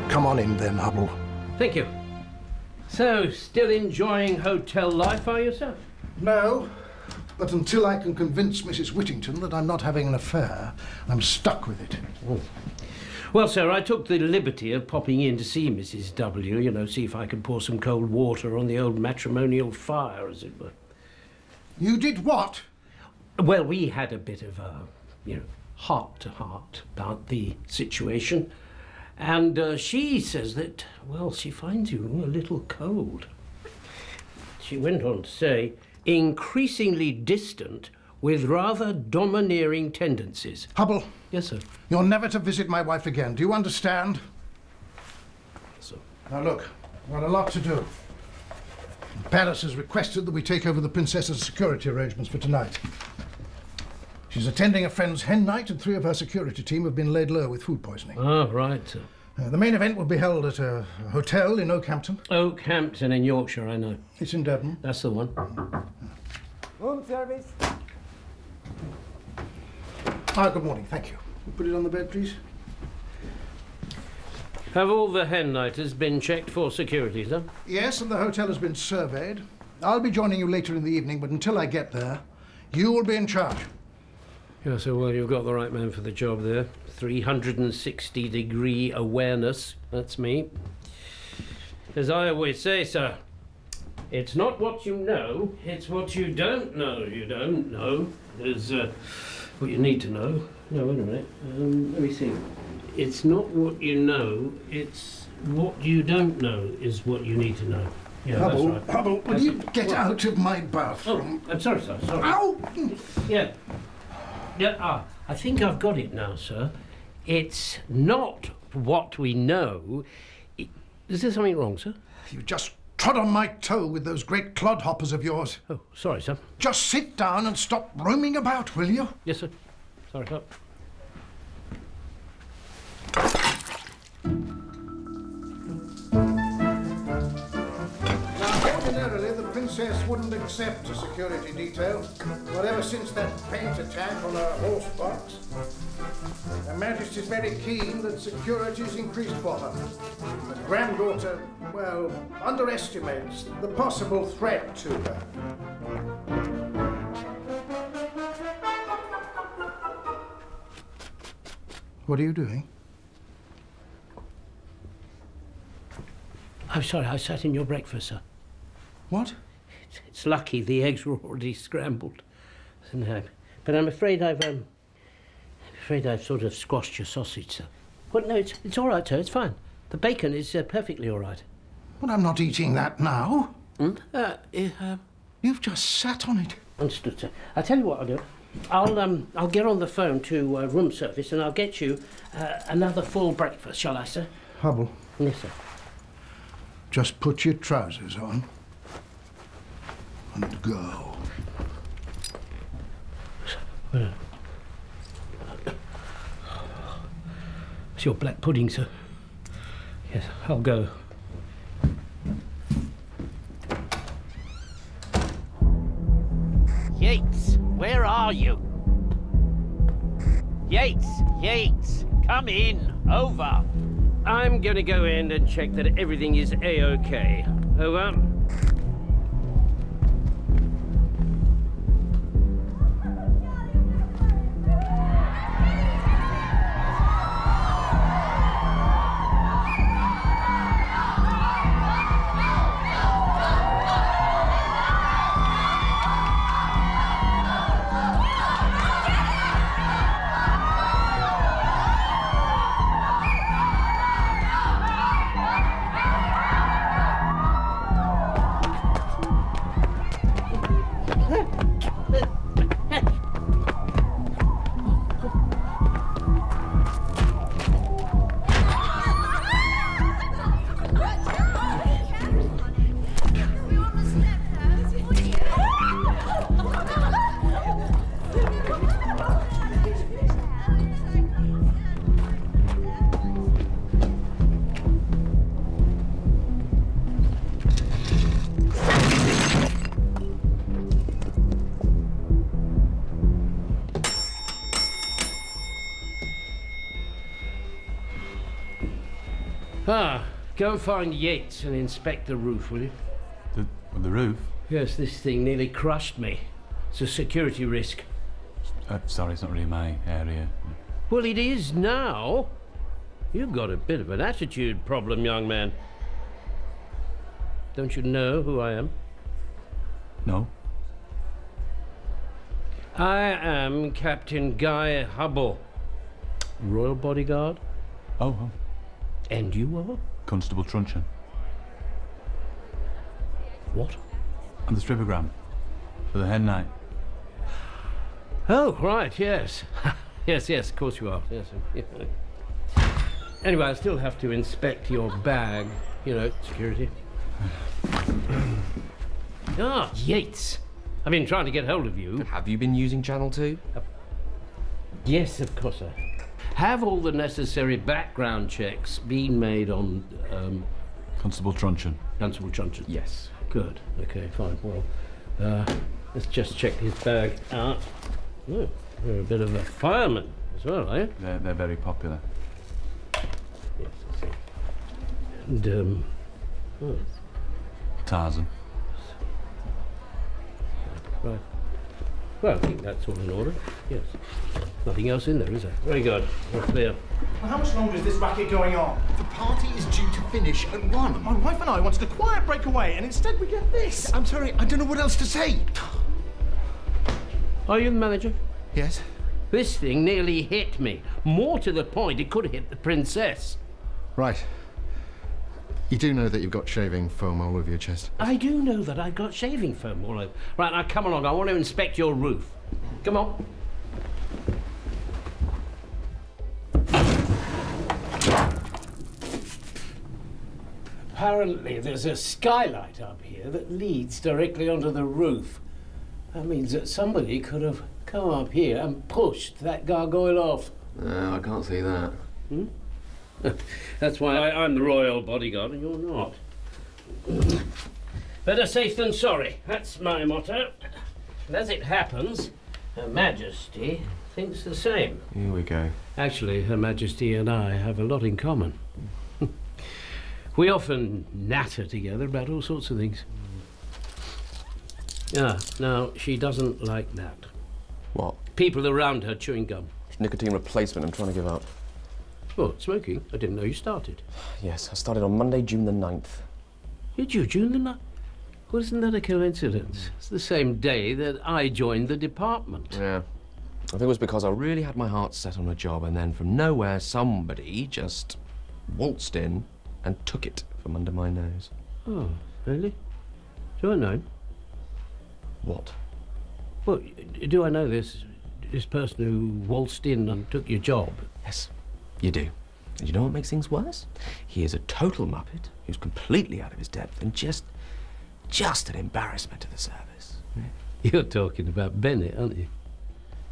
Come on in then, Hubble. Thank you. So, still enjoying hotel life, are you, sir? No, but until I can convince Mrs. Whittington that I'm not having an affair, I'm stuck with it. Oh. Well, sir, I took the liberty of popping in to see Mrs. W, you know, see if I could pour some cold water on the old matrimonial fire, as it were. You did what? Well, we had a bit of a, heart-to-heart about the situation. And she says that, well, she finds you a little cold. She went on to say, increasingly distant with rather domineering tendencies. Hubble. Yes, sir. You're never to visit my wife again. Do you understand? Yes, sir. Now, look, I've got a lot to do. Paris has requested that we take over the princess's security arrangements for tonight. She's attending a friend's hen night, and 3 of her security team have been laid low with food poisoning. Oh, right, sir. The main event will be held at a hotel in Oakhampton. Oakhampton in Yorkshire, I know. It's in Devon. That's the one. Room service. Good morning, thank you. Put it on the bed, please. Have all the hen nighters been checked for security, sir? Yes, and the hotel has been surveyed. I'll be joining you later in the evening, but until I get there, you will be in charge. Yes, sir, well, you've got the right man for the job there. 360-degree awareness, that's me. As I always say, sir, it's not what you know, it's what you don't know. You don't know is what you need to know. No, wait a minute. Let me see. It's not what you know, it's what you don't know is what you need to know. Yeah, Hubble, that's right. Hubble, will you get out of my bathroom? Oh, I'm sorry, sir, sorry. Ow! Yeah. Yeah, I think I've got it now, sir. It's not what we know. Is there something wrong, sir? You just trod on my toe with those great clodhoppers of yours. Oh, sorry, sir. Just sit down and stop roaming about, will you? Yes, sir. Sorry, sir. Now, ordinarily, the princess wouldn't accept a security detail, but ever since that paint attack on her horse box, Her Majesty's very keen that security is increased for her. The granddaughter, well, underestimates the possible threat to her. What are you doing? I'm sorry, I sat in your breakfast, sir. What? It's lucky the eggs were already scrambled. No, but I'm afraid I've sort of squashed your sausage, sir. Well, no, it's all right, sir. It's fine. The bacon is perfectly all right. But I'm not eating that now. Hmm? You've just sat on it. Understood, sir. I'll tell you what I'll do. I'll get on the phone to room service and I'll get you another full breakfast, shall I, sir? Hubble. Yes, sir. Just put your trousers on and go. It's your black pudding, sir. Yes, I'll go. Yates, where are you? Yates, come in, over. I'm going to go in and check that everything is A-OK. Over. Ah, go and find Yates and inspect the roof, will you? The roof? Yes, this thing nearly crushed me. It's a security risk. Sorry, it's not really my area. Well, it is now. You've got a bit of an attitude problem, young man. Don't you know who I am? No. I am Captain Guy Hubble, Royal Bodyguard. Oh. And you are? Constable Truncheon. What? I'm the strippogram for the hen night. Oh, right, yes. yes, of course you are. Yes. Anyway, I still have to inspect your bag. You know, security. Ah, Yates. I've been trying to get hold of you. Have you been using Channel 2? Yes, of course I have. All the necessary background checks been made on, Constable Truncheon. Constable Truncheon? Yes. Good. Okay, fine. Well, let's just check his bag out. Oh, you're a bit of a fireman as well, are you? They're very popular. Yes, I see. And, Tarzan. Right. Well, I think that's all in order. Yes. Nothing else in there, is there? Very good. We're clear. Well, how much longer is this racket going on? The party is due to finish at 1. My wife and I wanted a quiet breakaway, and instead we get this. I'm sorry, I don't know what else to say. Are you the manager? Yes? This thing nearly hit me. More to the point, it could have hit the princess. Right. You do know that you've got shaving foam all over your chest? I do know that I've got shaving foam all over. Right, now come along. I want to inspect your roof. Come on. Apparently there's a skylight up here that leads directly onto the roof. That means that somebody could have come up here and pushed that gargoyle off. No, I can't see that. Hmm? That's why I'm the royal bodyguard and you're not. Better safe than sorry. That's my motto. And as it happens, Her Majesty thinks the same. Here we go. Actually, Her Majesty and I have a lot in common. We often natter together about all sorts of things. Now, she doesn't like that. What? People around her chewing gum. Nicotine replacement I'm trying to give up. Oh, smoking? I didn't know you started. Yes, I started on Monday, June the 9th. Did you? June the 9th? Well, isn't that a coincidence? It's the same day that I joined the department. Yeah. I think it was because I really had my heart set on a job, and then from nowhere, somebody just waltzed in and took it from under my nose. Oh, really? Do I know? What? Well, do I know this person who waltzed in and took your job? Yes, you do. And you know what makes things worse? He is a total muppet who's completely out of his depth and just an embarrassment to the service. You're talking about Bennett, aren't you?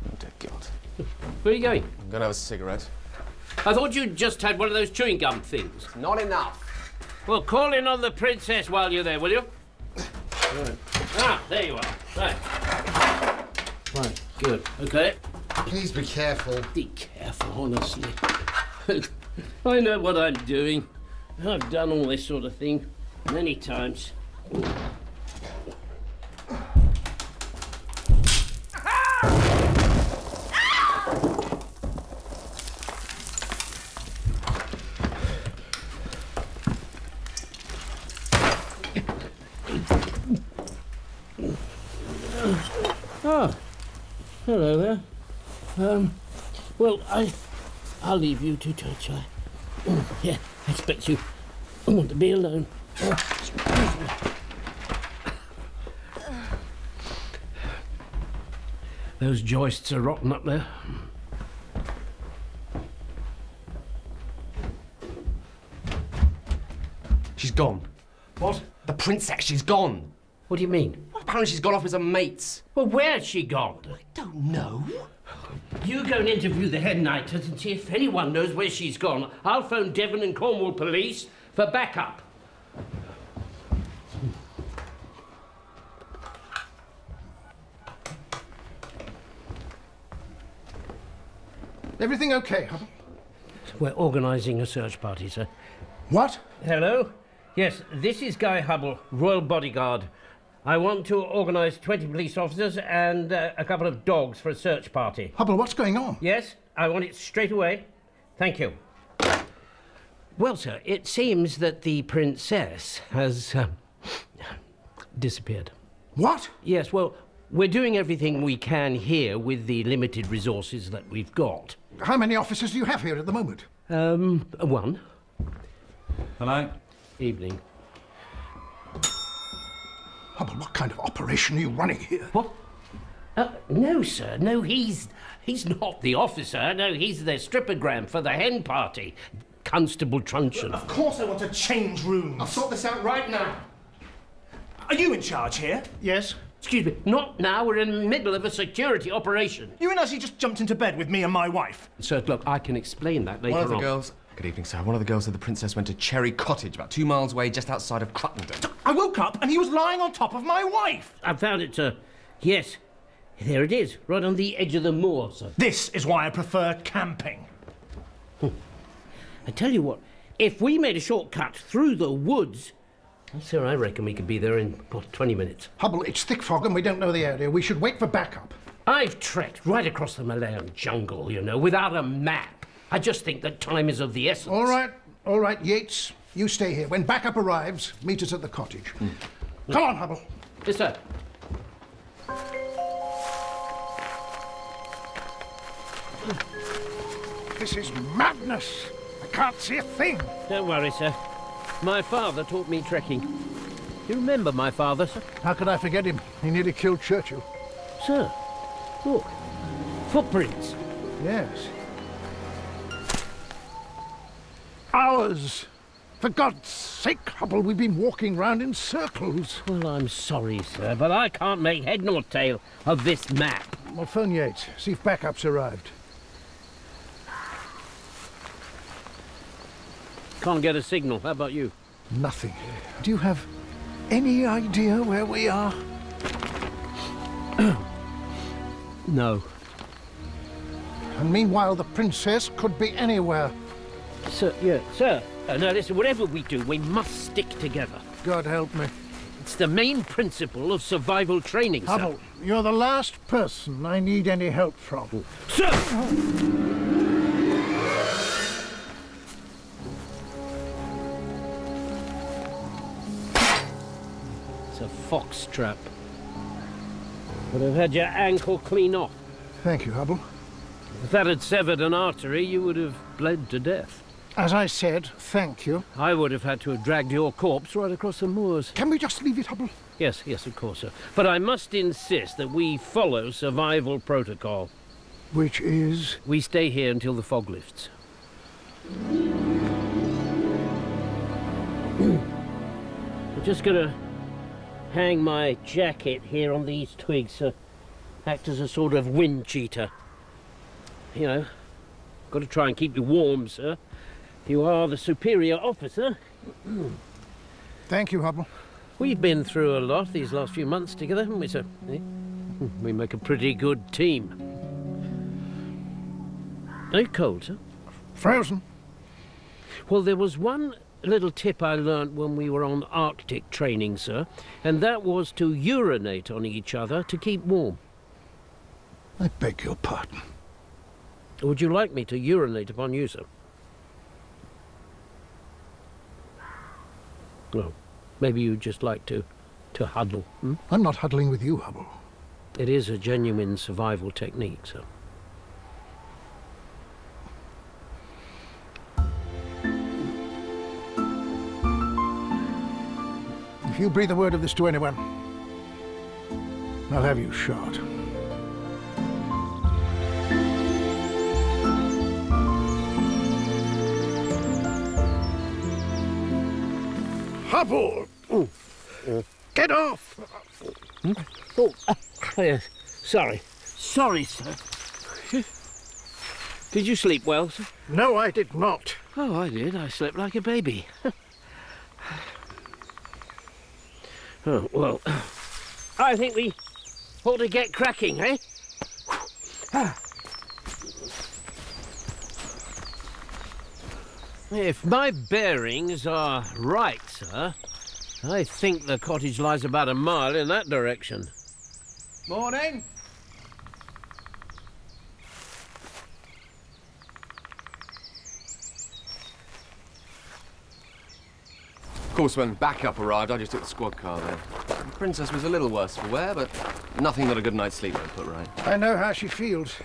Oh, dear God. Where are you going? I'm going to have a cigarette. I thought you just had one of those chewing gum things. Not enough. Well, call in on the princess while you're there, will you? Right. Ah, there you are. Right, good. Okay. Please be careful. Be careful, honestly. I know what I'm doing. I've done all this sort of thing many times. Oh, hello there. Well, I'll leave you to church. Yeah, I expect you want to be alone. Excuse me. Those joists are rotten up there. She's gone. What? The princess, she's gone. What do you mean? Well, apparently she's gone off with some mates. Well, where's she gone? I don't know. You go and interview the head nighters and see if anyone knows where she's gone. I'll phone Devon and Cornwall police for backup. Everything okay, Hubble? We're organising a search party, sir. What? Hello? Yes, this is Guy Hubble, Royal Bodyguard. I want to organise 20 police officers and a couple of dogs for a search party. Hubble, what's going on? Yes, I want it straight away. Thank you. Well, sir, it seems that the princess has disappeared. What? Yes, well, we're doing everything we can here with the limited resources that we've got. How many officers do you have here at the moment? One. Hello? Evening. Hubble, what kind of operation are you running here? What? No, sir. No, he's not the officer. No, he's the strippogram for the hen party. Constable Truncheon. Of course I want to change rooms. I'll sort this out right now. Are you in charge here? Yes? Excuse me, not now. We're in the middle of a security operation. You and Ussy just jumped into bed with me and my wife. Sir, look, I can explain that later One of the on. girls... Good evening, sir. One of the girls said the princess went to Cherry Cottage, about 2 miles away, just outside of Cruttendon. I woke up and he was lying on top of my wife. I found it, sir. Yes. There it is, right on the edge of the moor, sir. This is why I prefer camping. I tell you what, if we made a shortcut through the woods... Sir, I reckon we could be there in, 20 minutes. Hubble, it's thick fog and we don't know the area. We should wait for backup. I've trekked right across the Malayan jungle, you know, without a map. I just think that time is of the essence. All right, Yates. You stay here. When backup arrives, meet us at the cottage. Come on, Hubble. Yes, sir. This is madness. I can't see a thing. Don't worry, sir. My father taught me trekking. You remember my father, sir? How could I forget him? He nearly killed Churchill. Sir, look. Footprints. Yes. Hours. For God's sake, Hubble, we've been walking round in circles. Well, I'm sorry, sir, but I can't make head nor tail of this map. Well, phone Yates. See if backup's arrived. Can't get a signal. How about you? Nothing. Do you have any idea where we are? No. And meanwhile, the princess could be anywhere. Sir, yeah, sir. No, listen, whatever we do, we must stick together. God help me. It's the main principle of survival training, sir. Hubble, you're the last person I need any help from. Sir! It's a fox trap. Would have had your ankle clean off. Thank you, Hubble. If that had severed an artery, you would have bled to death. As I said, thank you. I would have had to have dragged your corpse right across the moors. Can we just leave it, Hubble? Yes, of course, sir. But I must insist that we follow survival protocol. Which is? We stay here until the fog lifts. I'm just gonna hang my jacket here on these twigs to act as a sort of wind cheater. You know, got to try and keep you warm, sir. You are the superior officer. Thank you, Hubble. We've been through a lot these last few months together, haven't we, sir? Eh? We make a pretty good team. Are you cold, sir? Frozen. Well, there was one little tip I learnt when we were on Arctic training, sir, and that was to urinate on each other to keep warm. I beg your pardon. Would you like me to urinate upon you, sir? Well, maybe you'd just like to huddle. Hmm? I'm not huddling with you, Hubble. It is a genuine survival technique, sir. If you breathe a word of this to anyone, I'll have you shot. Hubble! Get off! Oh, yes. Sorry. Sorry, sir. Did you sleep well, sir? No, I did not. Oh, I did. I slept like a baby. Oh, well, I think we ought to get cracking, eh? If my bearings are right, sir, I think the cottage lies about a mile in that direction. Morning. Of course, when backup arrived, I just took the squad car there. The Princess was a little worse for wear, but nothing that a good night's sleep won't put right. I know how she feels.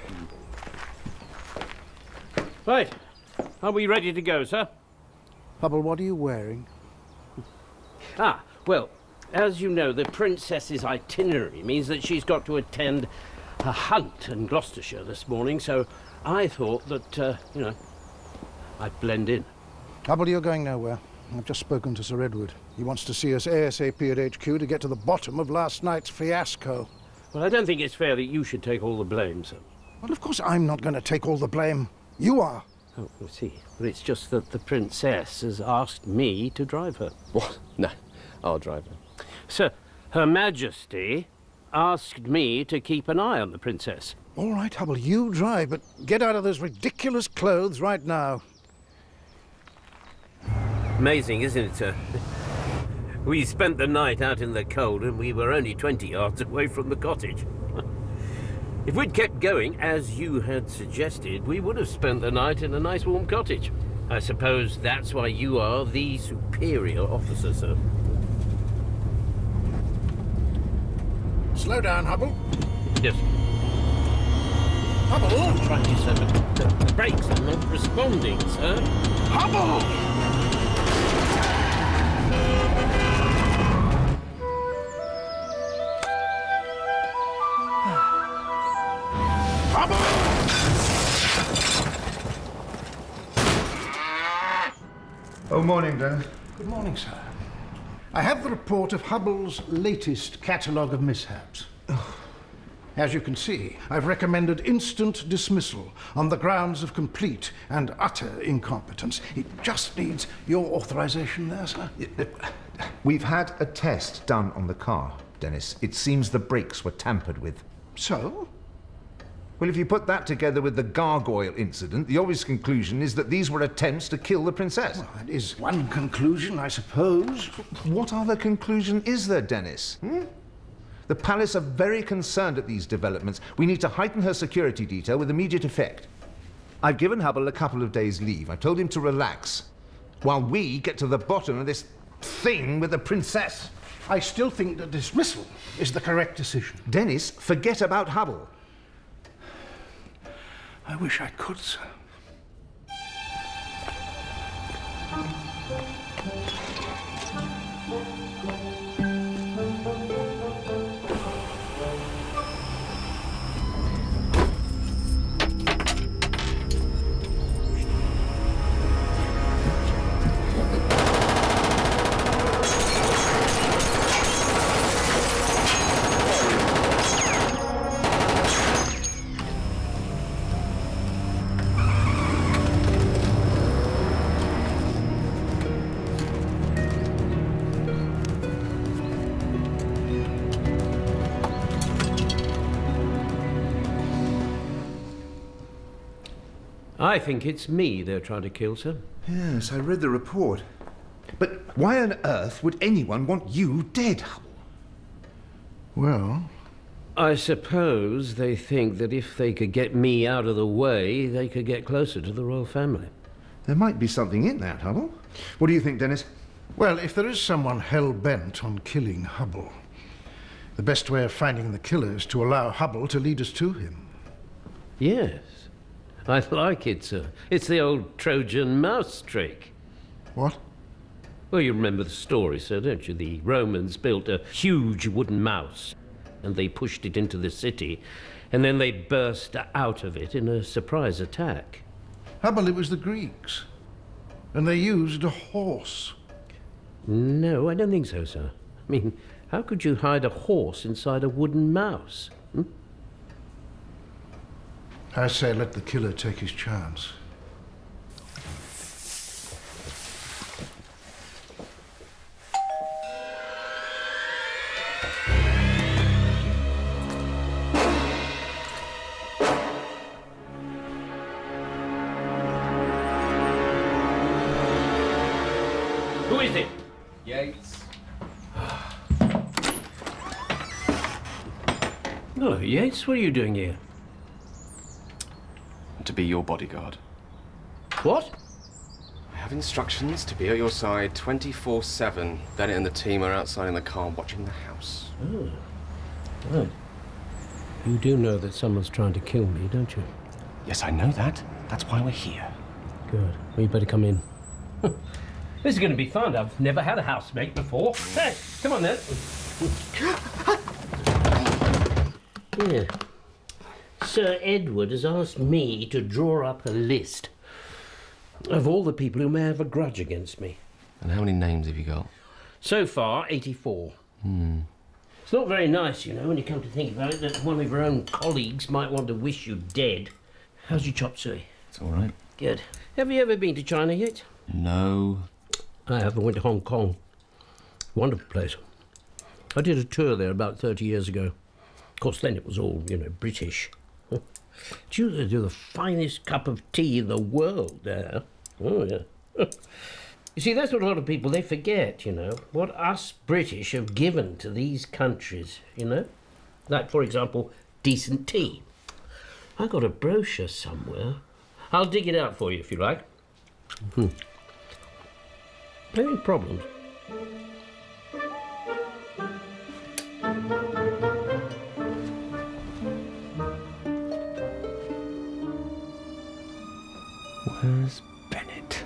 Right. Are we ready to go, sir? Hubble, what are you wearing? Ah, well, as you know, the Princess's itinerary means that she's got to attend a hunt in Gloucestershire this morning, so I thought that, I'd blend in. Hubble, you're going nowhere. I've just spoken to Sir Edward. He wants to see us ASAP at HQ to get to the bottom of last night's fiasco. Well, I don't think it's fair that you should take all the blame, sir. Well, of course I'm not going to take all the blame. You are. Oh, I see. But it's just that the Princess has asked me to drive her. What? No, I'll drive her. Sir, Her Majesty asked me to keep an eye on the Princess. All right, Hubble, you drive, but get out of those ridiculous clothes right now. Amazing, isn't it, sir? We spent the night out in the cold and we were only 20 yards away from the cottage. If we'd kept going, as you had suggested, we would have spent the night in a nice warm cottage. I suppose that's why you are the superior officer, sir. Slow down, Hubble. Yes. Hubble! Trying to sir, but the brakes are not responding, sir. Hubble! Oh, morning, Dennis. Good morning, sir. I have the report of Hubble's latest catalogue of mishaps. As you can see, I've recommended instant dismissal on the grounds of complete and utter incompetence. It just needs your authorization there, sir. We've had a test done on the car, Dennis. It seems the brakes were tampered with. So? Well, if you put that together with the gargoyle incident, the obvious conclusion is that these were attempts to kill the princess. Well, that is one conclusion, I suppose. What other conclusion is there, Dennis? The palace are very concerned at these developments. We need to heighten her security detail with immediate effect. I've given Hubble a couple of days' leave. I told him to relax while we get to the bottom of this thing with the princess. I still think that dismissal is the correct decision. Dennis, forget about Hubble. I wish I could, sir. I think it's me they're trying to kill, sir. Yes, I read the report. But why on earth would anyone want you dead, Hubble? Well, I suppose they think that if they could get me out of the way, they could get closer to the royal family. There might be something in that, Hubble. What do you think, Dennis? well, if there is someone hell-bent on killing Hubble, the best way of finding the killer is to allow Hubble to lead us to him. Yes, I like it, sir. It's the old Trojan mouse trick. What? Well, you remember the story, sir, don't you? The Romans built a huge wooden mouse, and they pushed it into the city, and then they burst out of it in a surprise attack. Hubble, it was the Greeks. And they used a horse. No, I don't think so, sir. I mean, how could you hide a horse inside a wooden mouse? I say let the killer take his chance. Who is it? Yates. Hello, Yates. What are you doing here? To be your bodyguard. What? I have instructions to be at your side 24/7. Bennett and the team are outside in the car watching the house. Oh. Right. You do know that someone's trying to kill me, don't you? Yes, I know that. That's why we're here. Good. Well, you better come in. This is going to be fun. I've never had a housemate before. Hey, come on then. Yeah. Sir Edward has asked me to draw up a list of all the people who may have a grudge against me. And how many names have you got? So far, 84. It's not very nice, you know, when you come to think about it, that one of your own colleagues might want to wish you dead. How's your chop suey? It's all right. Good. Have you ever been to China yet? No. I have. I went to Hong Kong. Wonderful place. I did a tour there about 30 years ago. Of course, then it was all, you know, British. They do the finest cup of tea in the world there. Oh, yeah. You see, that's what a lot of people, they forget, you know, what us British have given to these countries, you know? Like, for example, decent tea. I got a brochure somewhere. I'll dig it out for you if you like. Any problems? Where's Bennett?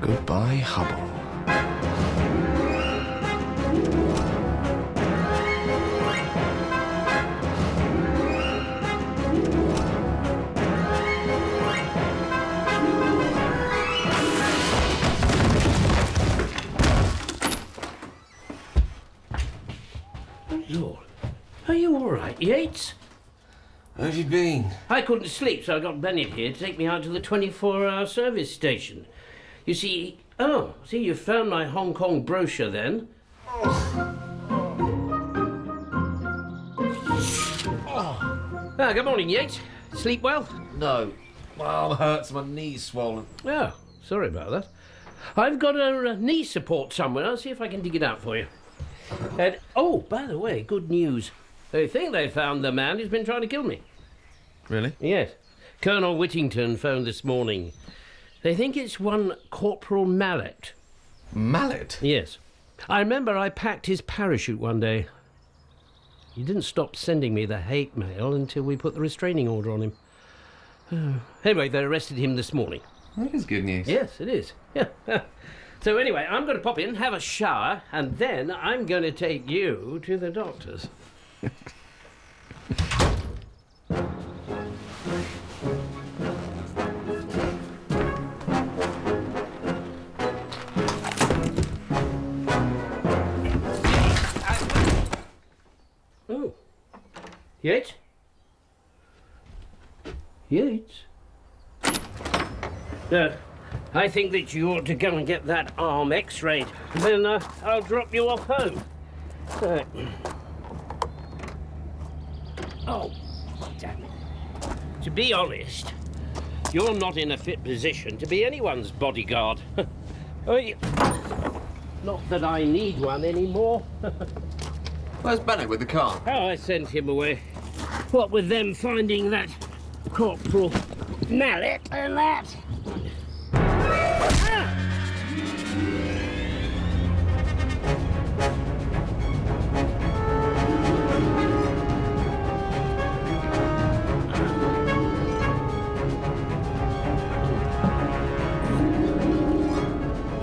Goodbye, Hubble. Lord, are you all right, Yates? How have you been? I couldn't sleep, so I got Bennett here to take me out to the 24-hour service station. You see, you found my Hong Kong brochure then. Good morning, Yates. Sleep well? No. My arm hurts, my knee's swollen. Oh, sorry about that. I've got a knee support somewhere. I'll see if I can dig it out for you. And, oh, by the way, good news. They think they found the man who's been trying to kill me. Really? Yes. Colonel Whittington phoned this morning. They think it's one Corporal Mallet. Mallet? Yes. I remember I packed his parachute one day. He didn't stop sending me the hate mail until we put the restraining order on him. Anyway, they arrested him this morning. That is good news. Yes, it is. Yeah. So anyway, I'm going to pop in, have a shower, and then I'm going to take you to the doctor's. Oh. Yates? Yates? I think that you ought to go and get that arm x-rayed. Then I'll drop you off home. Oh, damn it. To be honest, you're not in a fit position to be anyone's bodyguard. Not that I need one anymore. Where's Bennett with the car? Oh, I sent him away. What with them finding that Corporal Mallet and that.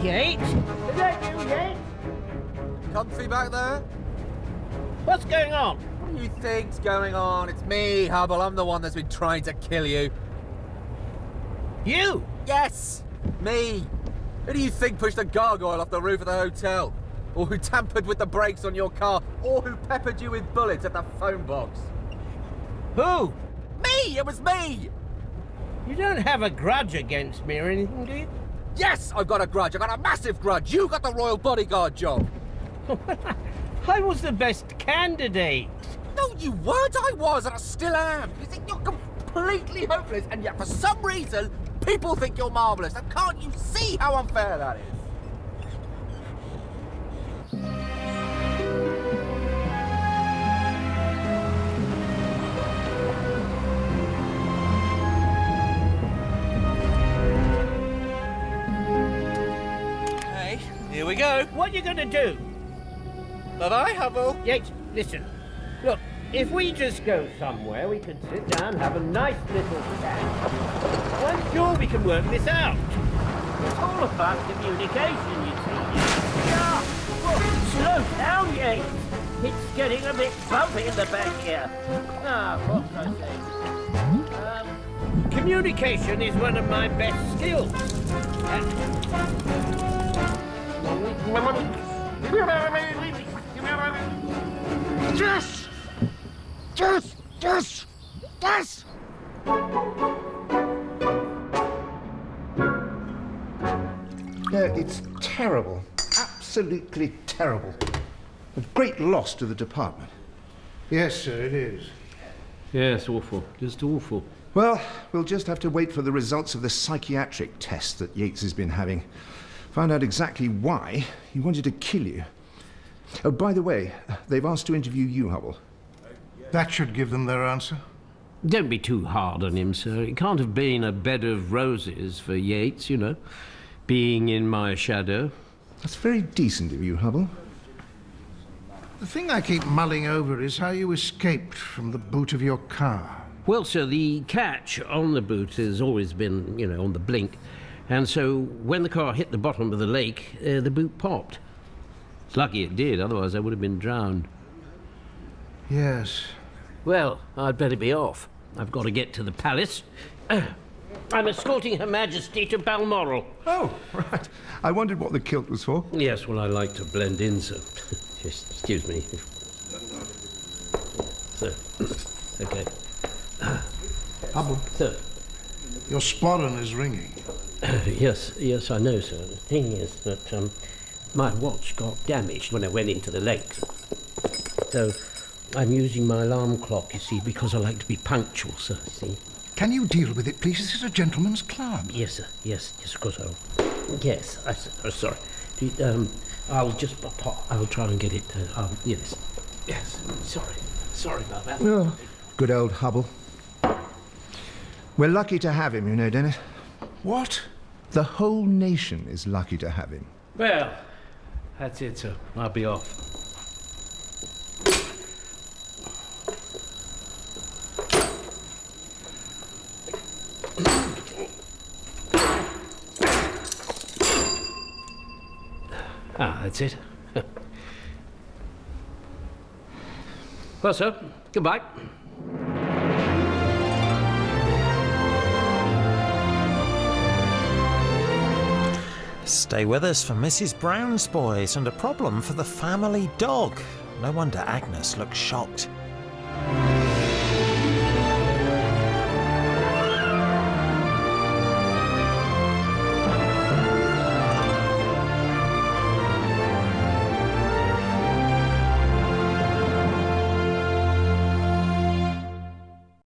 Yates? Is that you, Yates? Comfy back there? What's going on? What do you think's going on? It's me, Hubble. I'm the one that's been trying to kill you. You? Yes! Me! Who do you think pushed a gargoyle off the roof of the hotel? Or who tampered with the brakes on your car? Or who peppered you with bullets at the phone box? Who? Me! It was me! You don't have a grudge against me or anything, do you? Yes, I've got a grudge. I've got a massive grudge. You got the Royal Bodyguard job. I was the best candidate. No, you weren't. I was, and I still am. You think you're completely hopeless, and yet for some reason, people think you're marvellous. And can't you see how unfair that is? Hey, here we go. What are you going to do? Bye-bye, Hubble. Yates, listen. Look, if we just go somewhere, we could sit down, have a nice little chat. I'm sure we can work this out. It's all about communication, you see. Yeah. Whoa, slow down, Yates. It's getting a bit bumpy in the back here. Ah, what was I saying? Communication is one of my best skills. Yes! No, it's terrible. Absolutely terrible. A great loss to the department. Yes, sir, it is. Yes, awful. Just awful. Well, we'll just have to wait for the results of the psychiatric test that Yates has been having. Find out exactly why he wanted to kill you. Oh, by the way, they've asked to interview you, Hubble. That should give them their answer. Don't be too hard on him, sir. It can't have been a bed of roses for Yates, you know, being in my shadow. That's very decent of you, Hubble. The thing I keep mulling over is how you escaped from the boot of your car. Well, sir, the catch on the boot has always been, you know, on the blink. And so when the car hit the bottom of the lake, the boot popped. It's lucky it did, otherwise I would have been drowned. Yes. Well, I'd better be off. I've got to get to the palace. I'm escorting Her Majesty to Balmoral. Oh, right. I wondered what the kilt was for. Yes, well, I like to blend in, sir. Just excuse me. Sir. Okay. Hubble, Sir. your sporran is ringing. Yes, I know, sir. The thing is that my watch got damaged when I went into the lake. So I'm using my alarm clock, you see, because I like to be punctual, sir, see. Can you deal with it, please? This is a gentleman's club. Yes, sir. Yes, of course I will. Yes, sorry. I'll just I'll try and get it. Yes. Sorry about that. Oh, good old Hubble. We're lucky to have him, you know, Dennis. What? The whole nation is lucky to have him. Well, that's it, sir. I'll be off. That's it. Well, sir, goodbye. Stay with us for Mrs. Brown's boys and a problem for the family dog. No wonder Agnes looks shocked.